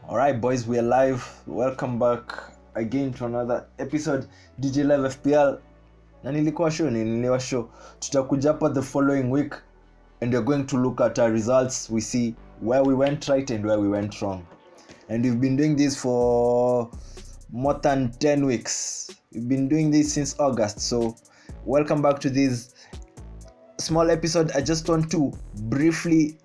Alright boys, we are live. Welcome back again to another episode DJ Live FPL. Na nilikuwa show. Tutakuja hapa the following week and we're going to look at our results. We see where we went right and where we went wrong. And we've been doing this for more than 10 weeks. We've been doing this since August. So welcome back to this small episode. I just want to briefly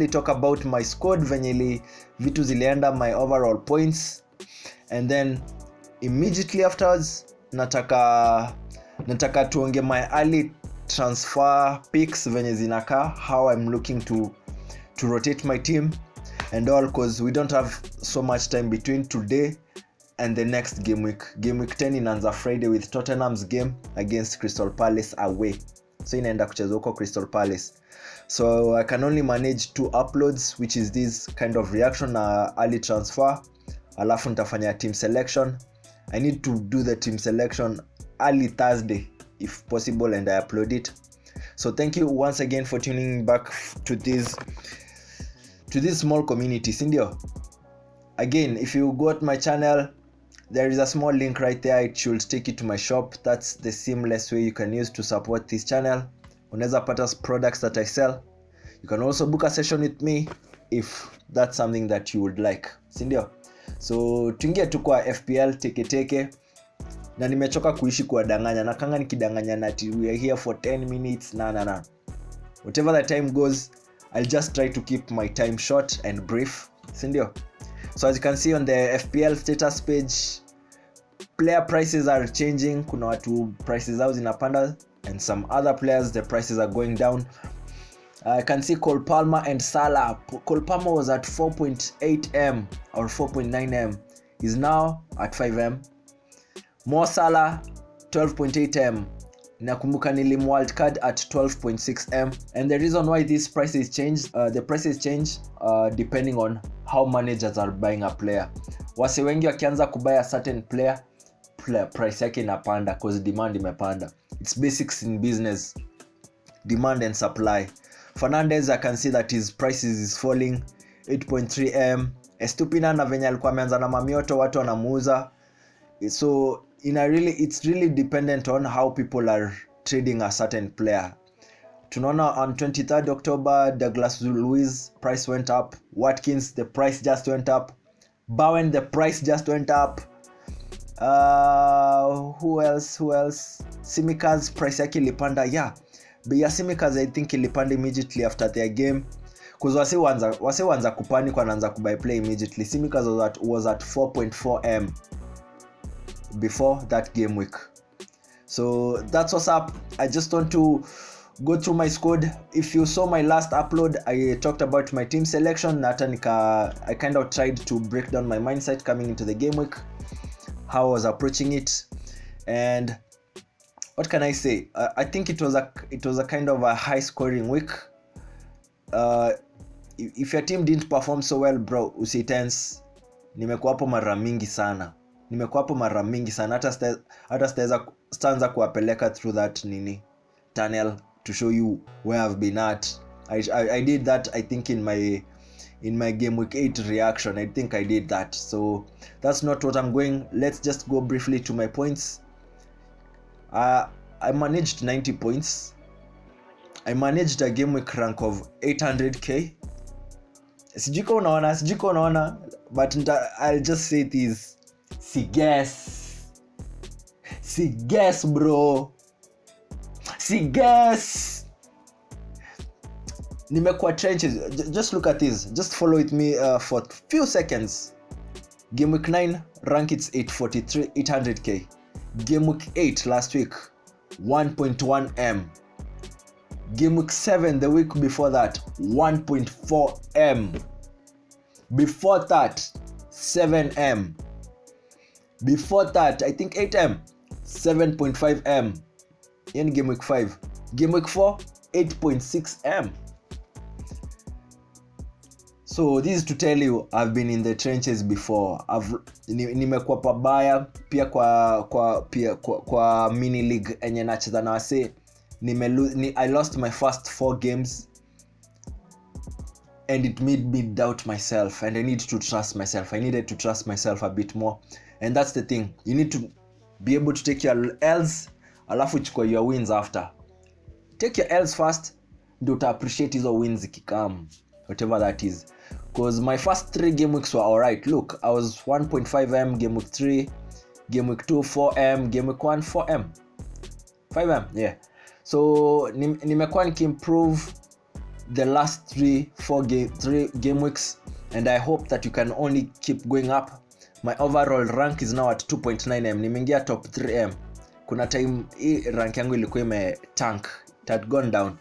talk about my squad, venye vitu zilienda, my overall points, and then immediately afterwards nataka tuonge my early transfer picks venye zinaka, how I'm looking to rotate my team and all, because we don't have so much time between today and the next game week. Game week 10 inaanza Friday with Tottenham's game against Crystal Palace away. So inaenda kucheza huko Crystal Palace. So I can only manage 2 uploads, which is this kind of reaction early transfer. Alafu nitafanya team selection. I need to do the team selection early Thursday if possible, and I upload it. So thank you once again for tuning back to this small community, Sindio. Again, if you got my channel, there is a small link right there. It should take you to my shop. That's the seamless way you can use to support this channel. Unaweza pata products that I sell. You can also book a session with me if that's something that you would like. Sindio? So tuingie tu kwa FPL teke. Na nimechoka kuishi kuwadanganya. Na kanga nikidanganya nati we are here for 10 minutes. Na. Whatever the time goes, I'll just try to keep my time short and brief. Sindio? So as you can see on the FPL status page, player prices are changing. Kuna watu prices zao zinapanda, and some other players the prices are going down. I can see Cole Palmer and Salah. Cole Palmer was at 4.8M or 4.9M. He's now at 5M. Mo Salah 12.8M. Nakumbuka nilim wildcard at 12.6M. And the reason why these prices change, the prices change depending on how managers are buying a player. Wase wengi wakianza kubuy a certain player price yake inapanda because demand imepanda. It's basics in business, demand and supply. Fernandez, I can see that his prices is falling 8.3M. Estupina na venye alikuwa ameanza na mamioto watu wanamuuza. So it's really dependent on how people are trading a certain player. Tunaona on 23rd October, Douglas Luiz price went up. Watkins, the price just went up. Bowen, the price just went up. Who else? Simika's price yake ilipanda. Yeah, but ya Simika's I think ilipanda immediately after their game, because wase wanza kupani kwa anaanza kubuy play immediately. Simika's was at 4.4M before that game week. So that's what's up. I just want to go through my squad. If you saw my last upload, I talked about my team selection. I kind of tried to break down my mindset coming into the game week, how I was approaching it, and what can I say? I think it was a kind of a high scoring week. If your team didn't perform so well, bro, usitense. Nimekuwa hapo mara mingi sana. Hata stanza kuwapeleka through that tunnel to show you where I've been at. I did that, I think, in my game week 8 reaction. I think I did that. So that's not what I'm going. Let's just go briefly to my points. I managed 90 points. I managed a game week rank of 800k. Sijiko unaona, but I'll just say this. Si guess bro. Nimekuwa trenches. Just look at this. Just follow with me for a few seconds. Game week 9 rank it's 800k. Game week 8 last week 1.1M. Game week 7 the week before that 1.4M. Before that 7M. Before that I think 8M. 7.5M. In game week 5. Game week 4 8.6M. So this is to tell you I've been in the trenches before. Nimekuwa pabaya pia kwa mini league enye nacheza na wase. I lost my first 4 games and it made me doubt myself, and I needed to trust myself a bit more. And that's the thing, you need to be able to take your L's alafu chukua your wins after. Take your L's first, ndio uta appreciate hizo wins ikikam, whatever that is. Because my first 3 game weeks were alright. Look, I was 1.5M game week 3, game week 2 4M, game week 1 4M, 5M, yeah. So nimekuwa nikimprove the last 3 game weeks, and I hope that you can only keep going up. My overall rank is now at 2.9M. Nimeingia top 3M. Kuna time hii rank yangu ilikuwa ime tank, it had gone down,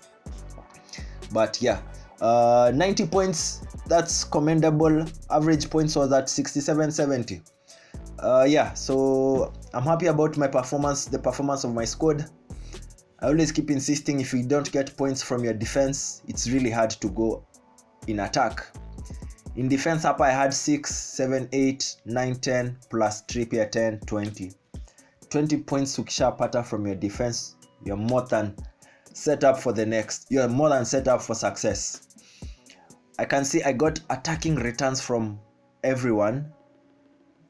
but yeah, 90 points, that's commendable. Average points was at 67-70. Yeah, so I'm happy about my performance, the performance of my squad. I always keep insisting, if you don't get points from your defense, it's really hard to go in attack. In defense hapa I had 6, 7, 8, 9, 10 plus Trippier 10, 20 points ukishapata from your defense, you're more than set up for the next. You're more than set up for success. I can see I got attacking returns from everyone.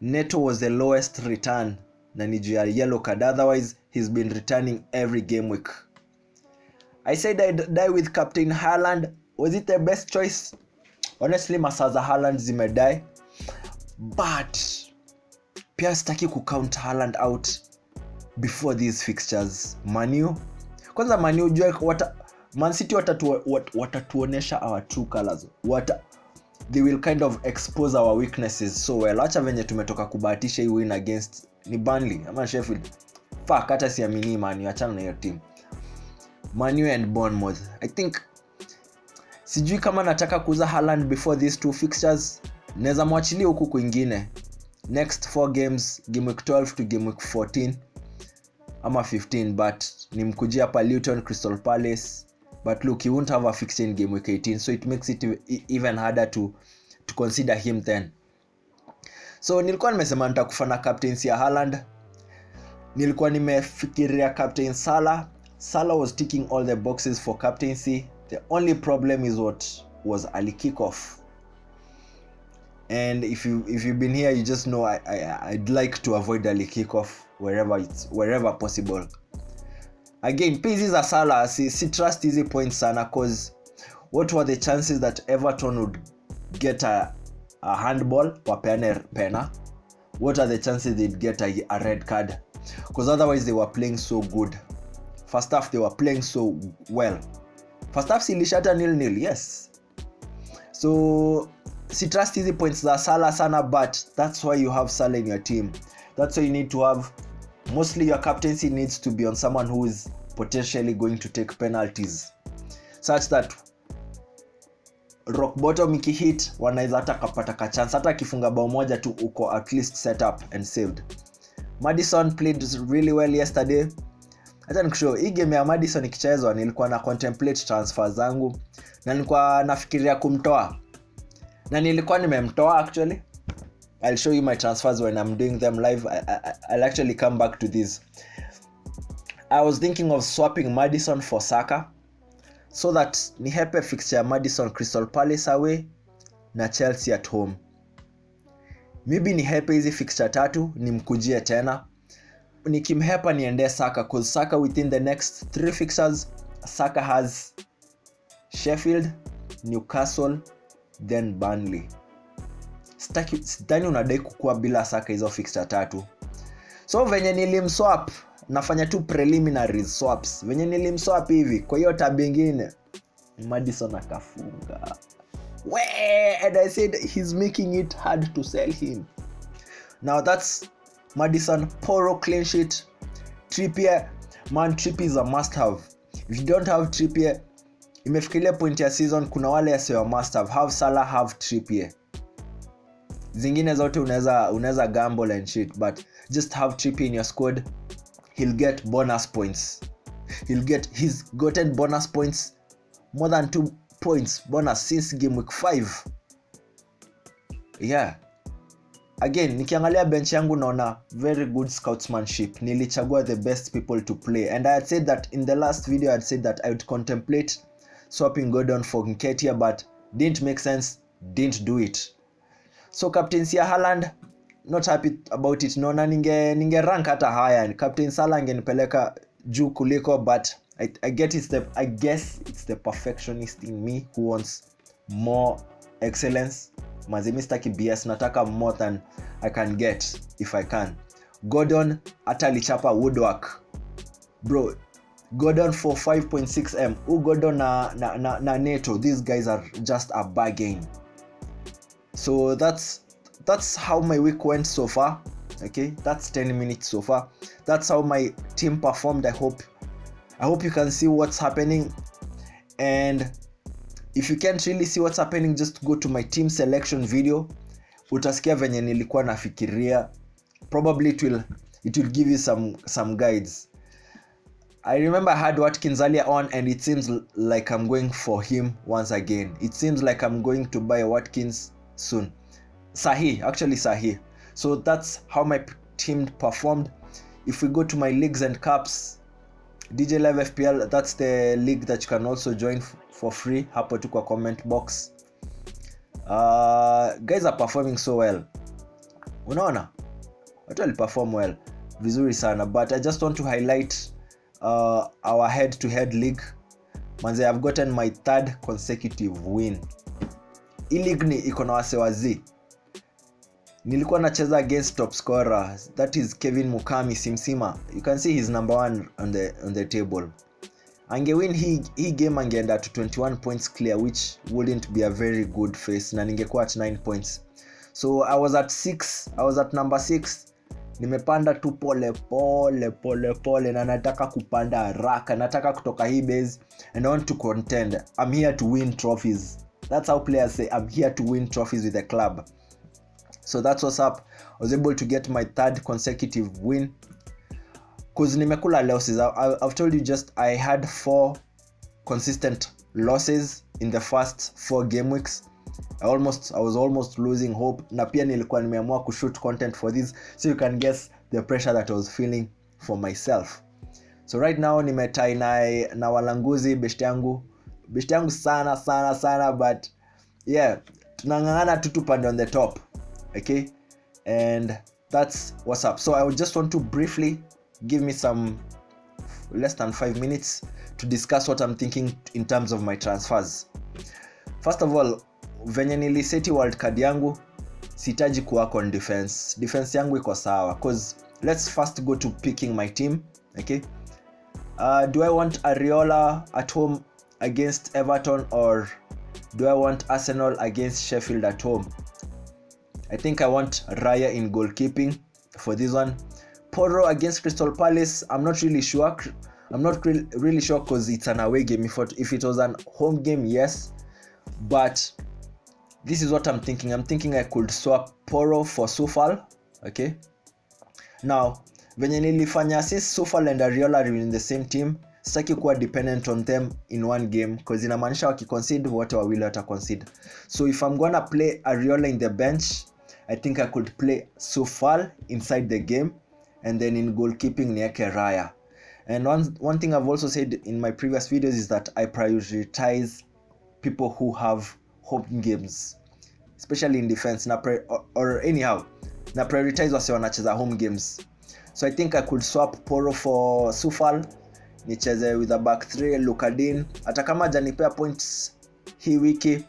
Neto was the lowest return na ni juu ya yellow card, otherwise he's been returning every game week. I said I'd die with Captain Haaland. Was it the best choice? Honestly, masaza Haaland zimedie, but pia sitaki count Haaland out before these fixtures. Manu, kwanza Manu ujue Man City watatuonesha our true colors. They will kind of expose our weaknesses so well. Acha venye tumetoka kubahatisha hii win against ni Burnley ama Sheffield. Fuck, hata siamini Manu, achana na hiyo team. Manu and Bournemouth. I think sijui kama nataka kuuza Haaland before these 2 fixtures. Naweza mwachilia huku kwingine. Next 4 games, game week 12 to game week 14 ama 15, but nimkujia hapa Luton, Crystal Palace. But look, he won't have a fixture in game week 18, so it makes it even harder to consider him then. So nilikuwa nimesema nitakufana captaincy ya Haaland. Nilikuwa nimefikiria captain Salah. Salah was ticking all the boxes for captaincy. The only problem is what was early kickoff. And if you've been here, you just know I'd like to avoid early kickoff wherever possible. Again, pieces are Salah, si trust easy points sana, cause what were the chances that Everton would get a handball wapeane pena? What are the chances they'd get a red card? Because otherwise they were playing so good. First half they were playing so well. First half silishata 0-0, yes. So si trust easy points za Salah sana, but that's why you have Salah in your team. That's why you need to have, mostly your captaincy needs to be on someone who is potentially going to take penalties, such that rock bottom ikihit wanaweza hata kapata ka chance, hata akifunga bao moja tu uko at least set up and saved. Maddison played really well yesterday. Hata nikushow hii game ya Maddison ikichezwa nilikuwa na contemplate transfer zangu na nilikuwa nafikiria kumtoa, na nilikuwa nimemtoa actually. I'll show you my transfers when I'm doing them live. I'll actually come back to this. I was thinking of swapping Maddison for Saka so that nihepe fixture Maddison Crystal Palace away na Chelsea at home. Maybe nihepe hizi fixture 3 nimkujie tena. Nikimhepa niende Saka, cause Saka within the next 3 fixtures, Saka has Sheffield, Newcastle, then Burnley. Sidhani unadai kukua bila Saka hizo fixture 3. So venye nilimswap, nafanya tu preliminary swaps. Venye nilimswap hivi, kwa hiyo tab nyingine Maddison akafunga. And I said he's making it hard to sell him. Now that's Maddison, Poro clean sheet. Trippier, man, Trippier is a must have. If you don't have Trippier, imefikiria point ya season, kuna wale yasio must have Salah, have Trippier. Zingine zote unaweza gamble and shit, but just have Trippier in your squad. He'll get bonus points. He's gotten bonus points, more than 2 points bonus since game week 5. Yeah. Again, nikiangalia bench yangu naona very good scoutsmanship. Nilichagua the best people to play, and I had said that in the last video. I had said that I would contemplate swapping Gordon for Nketiah, but didn't make sense, didn't do it. So captaincy ya Haaland, not happy about it. Naona ninge rank hata higher. Captain Salah angenipeleka juu kuliko, but I guess it's the perfectionist in me who wants more excellence. Mazimi sitaki BS, nataka more than I can get if I can. Gordon hata alichapa woodwork. Bro, Gordon for 5.6M. Gordon na Neto, these guys are just a bargain. So that's how my week went so far. Okay, that's 10 minutes so far. That's how my team performed. I hope you can see what's happening, and if you can't really see what's happening, just go to my team selection video. Utasikia venye nilikuwa nafikiria. Probably it will give you some guides. I remember I had Watkins earlier on, and it seems like I'm going for him once again. It seems like I'm going to buy Watkins soon. Sahi. So that's how my team performed. If we go to my leagues and cups, DJ Live FPL, that's the league that you can also join for free. Hapo tu kwa comment box. Guys are performing so well. Unaona? Watu waliperform well. Vizuri sana. But I just want to highlight our head-to-head league. Manze, I've gotten my 3rd consecutive win. Hii league ni iko na wase wazi. Nilikuwa nacheza against top scorer, that is Kevin Mukami Simsima. You can see he's number 1 on the table. Angewin hii game angeenda to 21 points clear, which wouldn't be a very good face, na ningekuwa at 9 points. So I was at number 6. Nimepanda tu pole na nataka kupanda haraka, nataka kutoka hii base and I want to contend. I'm here to win trophies. That's how players say, I'm here to win trophies with the club. So that's what's up. I was able to get my 3rd consecutive win. Cause nimekula losses. I've told you I had 4 consistent losses in the first 4 game weeks. I was almost losing hope. Na pia nilikuwa nimeamua kushoot content for this, so you can guess the pressure that I was feeling for myself. So right now nimetai na walanguzi beshte yangu sana, but yeah, tunangangana tutupande on the top. Okay, and that's what's up. So I would just want to briefly give me some less than 5 minutes to discuss what I'm thinking in terms of my transfers. First of all, venye niliseti world card yangu, sitaji kuwa on defense yangu iko sawa, cause let's first go to picking my team. Okay, do I want Areola at home against Everton, or do I want Arsenal against Sheffield at home? I think I want Raya in goalkeeping for this one. Porro against Crystal Palace, I'm not really sure. Really sure because it's an away game. If it was an home game, yes. But this is what I'm thinking. I'm thinking I could swap Porro for Sufal. Okay. Now, venye nilifanya since Sufal and Areola are in the same team, sitaki kuwa dependent on them in one game, because inamaanisha wakiconcede wote wawili wataconcede. So if I'm gonna play Areola in the bench, I think I could play Sufal inside the game, and then in goalkeeping nieke Raya. And one thing I've also said in my previous videos is that I prioritize people who have home games, especially in defense, or anyhow, na prioritize wase wanacheza home games. So I think I could swap Porro for Sufal, nicheze with a back 3, Lukadin. Hata kama janipea points hii wiki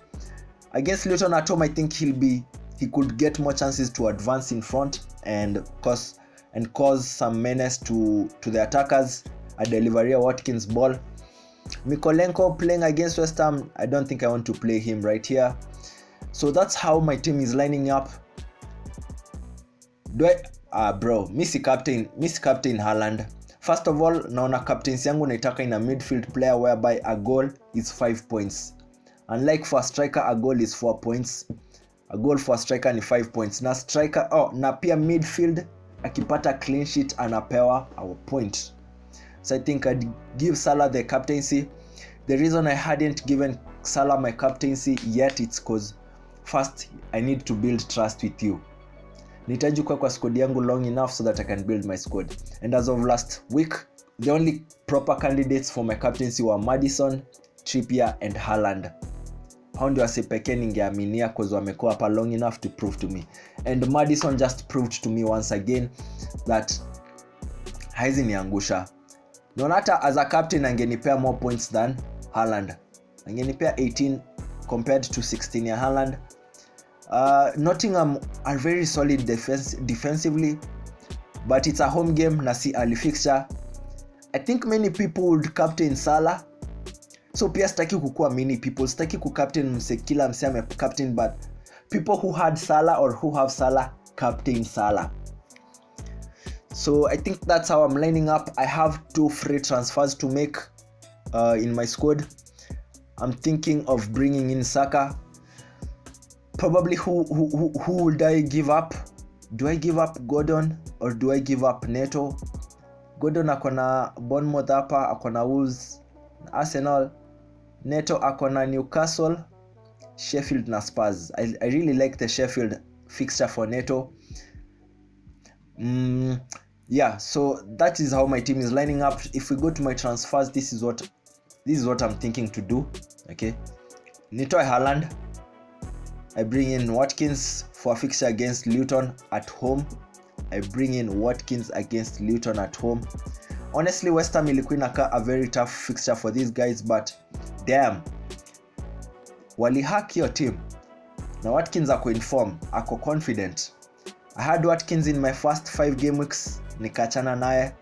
against Luton at home, I think he could get more chances to advance in front and cause some menace to the attackers. A delivery Watkins ball. Mikolenko playing against West Ham, I don't think I want to play him right here. So that's how my team is lining up. Missy captain Haaland. First of all, naona captaincy yangu naitaka in a midfield player whereby a goal is 5 points. Unlike for a striker, a goal is 4 points. A goal for a striker ni 5 points. Na striker, na pia midfield akipata clean sheet anapewa our point. So I think I'd give Salah the captaincy. The reason I hadn't given Salah my captaincy yet, it's because first I need to build trust with you. Nitaji kwa squad yangu long enough so that I can build my squad. And as of last week, the only proper candidates for my captaincy were Maddison, Trippier and Haaland. hao ndio wase pekee ningeaminia cause wamekuwa hapa long enough to prove to me. And Madison just proved to me once again that haizi niangusha. Naona hata as a captain angenipea more points than Haaland. Angenipea 18 compared to 16 ya Haaland. Nottingham are very solid defensively, but it's a home game na si early fixture. I think many people would captain Salah. So pia sitaki kukua many people, sitaki kukaptain kila mse ame captain, but people who had Salah or who have Salah, captain Salah. So I think that's how I'm lining up. I have 2 free transfers to make in my squad. I'm thinking of bringing in Saka. Probably who would I give up? Do I give up Gordon or do I give up Neto? Gordon akona Bournemouth hapa, akona Wolves, Arsenal. Neto akona Newcastle, Sheffield na Spurs. I really like the Sheffield fixture for Neto. Yeah, so that is how my team is lining up. If we go to my transfers, this is what I'm thinking to do. Okay, Neto Haaland. I bring in Watkins for a fixture against Luton at home. Honestly, West Ham ilikuwa inakaa a very tough fixture for these guys, but damn, walihack your team. Na Watkins ako in form, ako confident. I had Watkins in my first 5 game weeks, nikachana naye.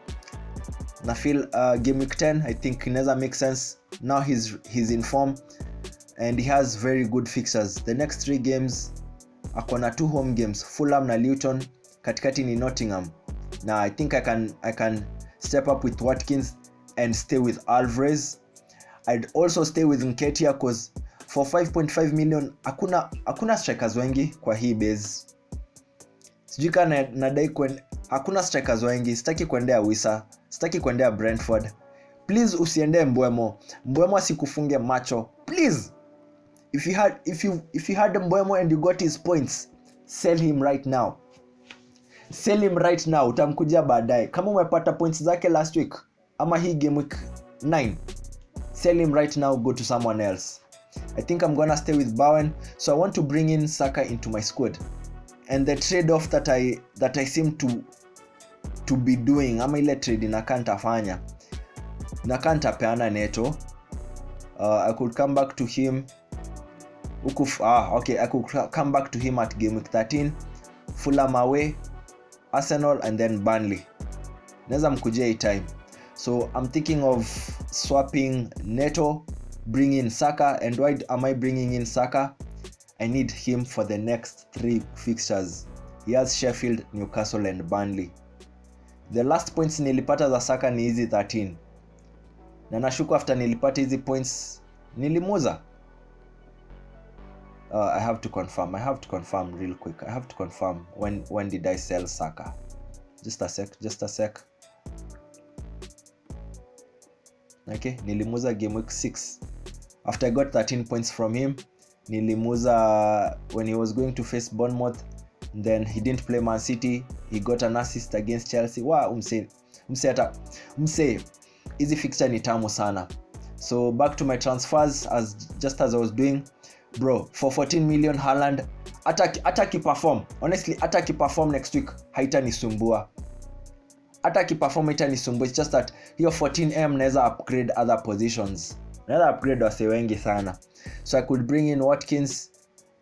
Na feel game week 10 I think inaweza make sense. Now he's in form and he has very good fixtures. The next 3 games akona 2 home games, Fulham na Luton, katikati ni Nottingham. Now I think I can step up with Watkins and stay with Alvarez. I'd also stay with Nketiah cause for 5.5 million hakuna strikers wengi kwa hii base. Sijui kana nadai hakuna strikers wengi. Sitaki kuendea Wisa, sitaki kuendea Brentford. Please usiende Mbeumo asikufunge macho. Please. If you had Mbeumo and you got his points, sell him right now. Utamkujia baadaye. Kama umepata points zake last week ama hii game week 9, sell him right now, go to someone else. I think I'm gonna stay with Bowen, so I want to bring in Saka into my squad. And the trade-off that I seem to be doing, ama ile trade nakantafanya. Nakantapeana Neto. I could come back to him. I could come back to him at game week 13. Fulham away, Arsenal and then Burnley. Naweza mkujia hii time. So I'm thinking of swapping Neto, bring in Saka. And why am I bringing in Saka? I need him for the next 3 fixtures. He has Sheffield, Newcastle and Burnley. The last points nilipata za Saka ni hizi 13. Na nashuku after nilipata hizi points nilimuza. I have to confirm real quick. I have to confirm when did I sell Saka. Just a sec. Okay, nilimuza game week 6. After I got 13 points from him, nilimuza when he was going to face Bournemouth. Then he didn't play Man City. He got an assist against Chelsea. Wow, umse easy fixture ni tamu sana. So back to my transfers just as I was doing. Bro, for 14 million Haaland, hata kiperform. Honestly, hata kiperform next week haitanisumbua. It's just that hiyo 14M naweza upgrade other positions. Naweza upgrade wase wengi sana. So I could bring in Watkins.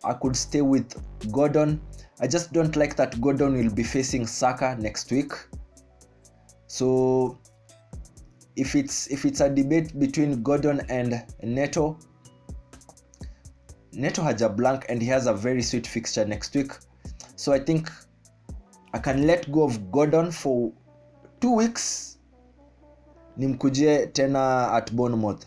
I could stay with Gordon. I just don't like that Gordon will be facing Saka next week. So if it's a debate between Gordon and Neto has a blank and he has a very sweet fixture next week. So I think I can let go of Gordon for 2 weeks. Nimkujie tena at Bournemouth.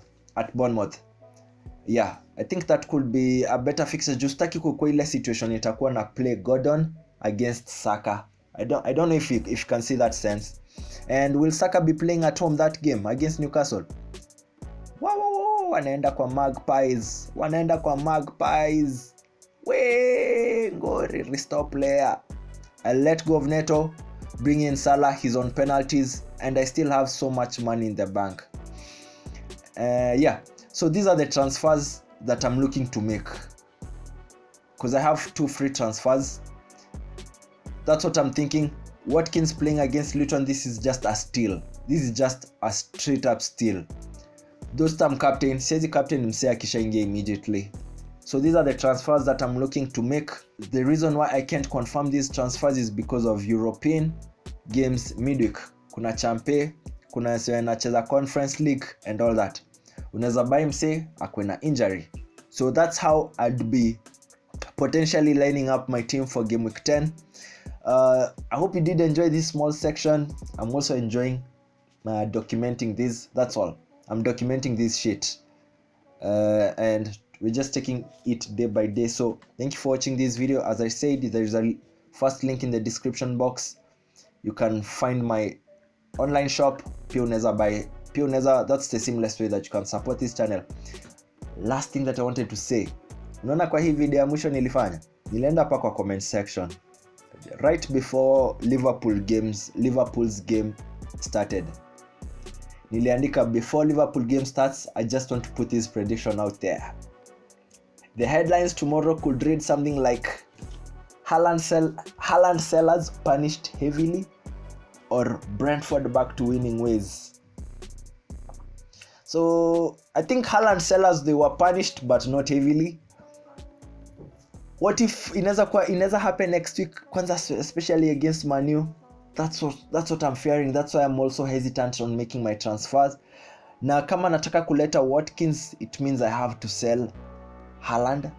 Yeah, I think that could be a better fixture. Just taki kwa ile situation itakuwa na play Gordon against Saka. I don't know if you can see that sense. And will Saka be playing at home that game against Newcastle? Wanaenda kwa Magpies. Ngori restore player. I'll let go of Neto, bring in Salah, he's on penalties, and I still have so much money in the bank. Yeah, so these are the transfers that I'm looking to make, because I have 2 free transfers. That's what I'm thinking. Watkins playing against Luton, this is just a steal. This is just a straight up steal. Those time captain, says the captain himself akishaingia immediately. So these are the transfers that I'm looking to make. The reason why I can't confirm these transfers is because of European games midweek. Kuna champe, kuna nacheza Conference League and all that. Unaweza buy mse akwe na injury. So that's how I'd be potentially lining up my team for game week 10. I hope you did enjoy this small section. I'm also enjoying documenting this. That's all. I'm documenting this shit. And we're just taking it day by day. So thank you for watching this video. As I said, there is a first link in the description box. You can find my online shop. Pia unaweza, that's the seamless way that you can support this channel. Last thing that I wanted to say, unaona kwa hii video ya mwisho nilifanya, nilienda hapa kwa comment section right before Liverpool's game started. Niliandika, before Liverpool game starts, I just want to put this prediction out there. The headlines tomorrow could read something like Haaland sellers punished heavily, or Brentford back to winning ways. So I think Haaland sellers, they were punished but not heavily. What if inaweza happen next week, kwanza especially against Man U? That's what I'm fearing. That's why I'm also hesitant on making my transfers. Na kama nataka kuleta Watkins, it means I have to sell Haaland.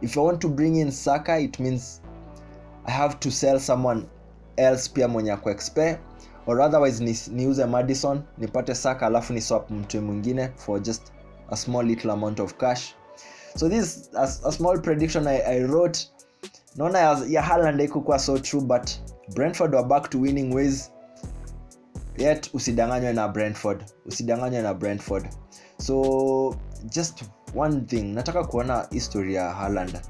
If I want to bring in Saka, it means I have to sell someone else pia mwenye ako expert, or otherwise niuze Madison, nipate Saka alafu ni swap mtu mwingine for just a small little amount of cash. So this is a small prediction I wrote. Naona ya Haaland haikuwa so true, but Brentford were back to winning ways. Yet usidanganywe na Brentford. So just one thing, nataka kuona history ya Haaland.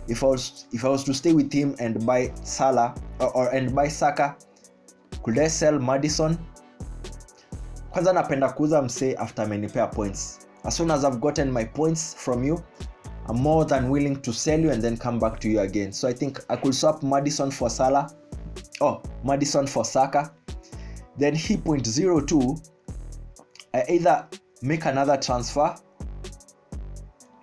If I was to stay with him and buy Salah and buy Saka, could I sell Madison? Kwanza napenda kuuza mse after amenipea points. As soon as I've gotten my points from you, I'm more than willing to sell you and then come back to you again. So I think I could swap Madison for Saka. Then he 0.02, I either make another transfer.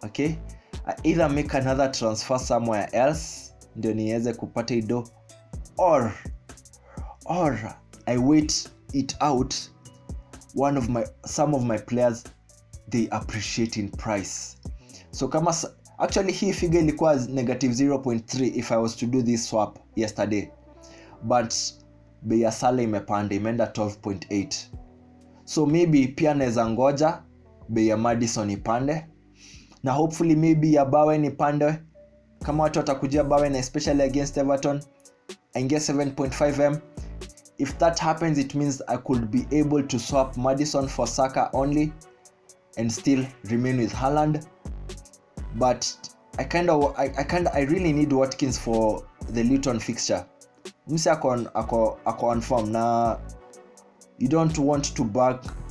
Okay, I either make another transfer somewhere else ndio niweze kupata ido, or I wait it out. Some of my players, they appreciate in price. So kama actually hii figure ilikuwa negative 0.3 if I was to do this swap yesterday, but bei ya Salah imepanda, imeenda 12.8. So maybe pia naweza ngoja bei ya Madison ipande, na hopefully maybe ya Bowen ipande. Kama watu watakujia Bowen, especially against Everton, aingia 7.5M. If that happens, it means I could be able to swap Madison for Saka only and still remain with Haaland. But I really need Watkins for the Luton fixture. Mse ako on form na you don't want to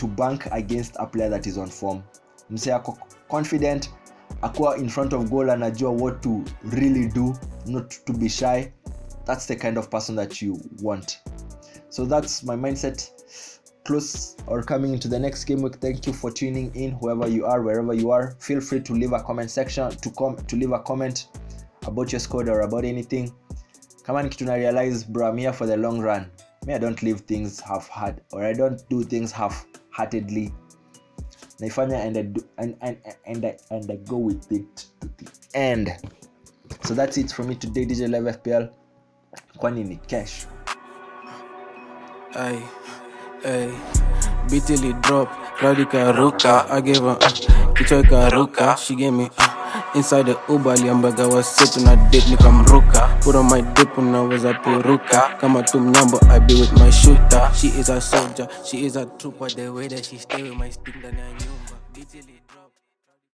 bank against a player that is on form. Mse ako confident, akwa in front of goal, anajua what to really do, not to be shy. That's the kind of person that you want. So that's my mindset. Close or coming into the next game week. Thank you for tuning in, whoever you are, wherever you are. Feel free to leave a comment section, to leave a comment about your squad or about anything. Kama nikitu na realize, bro, I'm here for the long run. I don't leave things half-hearted, or I don't do things half-heartedly. Naifanya and I go with it to the end. So that's it from me today, DJ Live FPL. Kwani ni cash. Ay, BTL drop, Claudia Karuka. I gave her Kichoi Karuka. She gave me inside the Uber. Liambaga was sitting on a date, nikamruka. Put on my dip when I was a peruka. Kama tumnyambo, I be with my shooter. She is a soldier, she is a trooper. The way that she stay with my stick, then I knew. BTL